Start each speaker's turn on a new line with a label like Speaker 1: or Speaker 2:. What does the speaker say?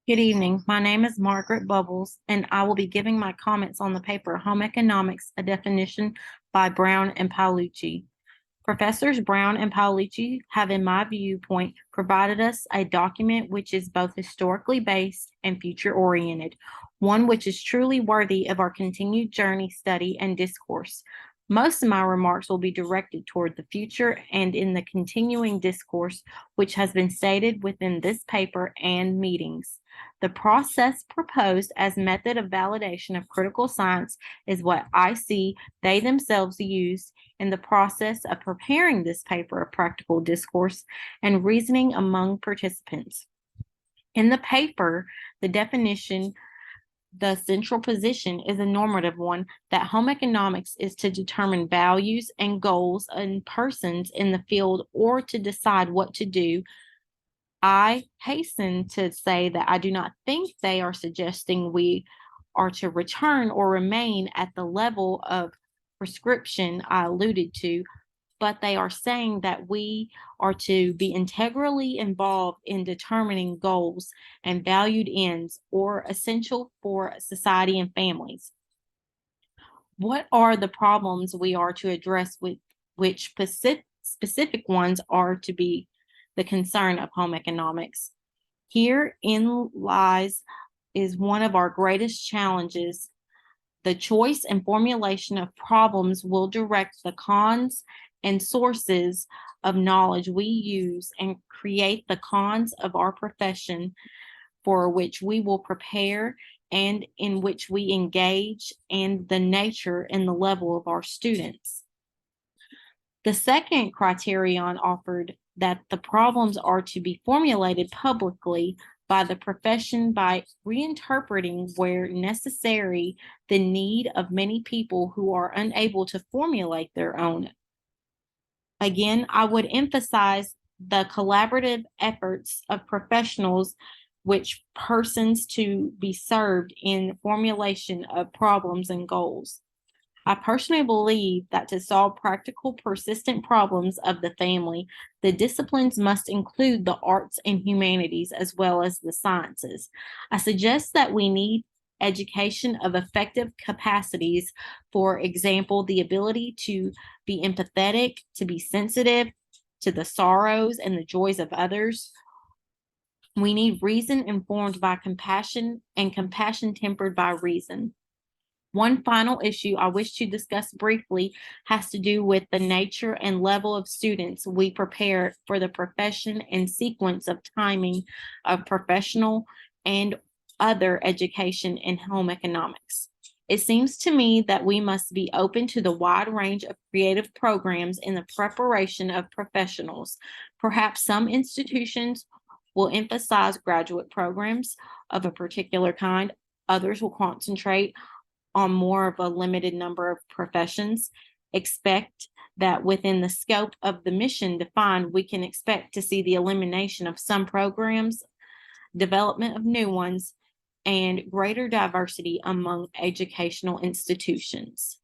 Speaker 1: Good evening. My name is Margaret Bubbles, and I will be giving my comments on the paper Home Economics, a Definition by Brown and Paolucci. Professors Brown and Paolucci have, in my viewpoint, provided us a document which is both historically based and future oriented, one which is truly worthy of our continued journey, study, and discourse. Most of my remarks will be directed toward the future and in the continuing discourse which has been stated within this paper and meetings. The process proposed as method of validation of critical science is what I see they themselves used in the process of preparing this paper of practical discourse and reasoning among participants. In the paper, the definition, the central position is a normative one that home economics is to determine values and goals in persons in the field or to decide what to do. I hasten to say that I do not think they are suggesting we are to return or remain at the level of prescription I alluded to, but they are saying that we are to be integrally involved in determining goals and valued ends or essential for society and families. What are the problems we are to address with which specific ones are to be the concern of home economics? Herein lies is one of our greatest challenges. The choice and formulation of problems will direct the cons and sources of knowledge we use and create the cons of our profession for which we will prepare and in which we engage, and the nature and the level of our students. The second criterion offered that the problems are to be formulated publicly by the profession by reinterpreting where necessary the need of many people who are unable to formulate their own. Again, I would emphasize the collaborative efforts of professionals which persons to be served in formulation of problems and goals. I personally believe that to solve practical, persistent problems of the family, the disciplines must include the arts and humanities as well as the sciences. I suggest that we need education of effective capacities, for example, the ability to be empathetic, to be sensitive to the sorrows and the joys of others. We need reason informed by compassion and compassion tempered by reason. One final issue I wish to discuss briefly has to do with the nature and level of students we prepare for the profession and sequence of timing of professional and other education in home economics. It seems to me that we must be open to the wide range of creative programs in the preparation of professionals. Perhaps some institutions will emphasize graduate programs of a particular kind, others will concentrate on more of a limited number of professions. Expect that within the scope of the mission defined, we can expect to see the elimination of some programs, development of new ones, and greater diversity among educational institutions.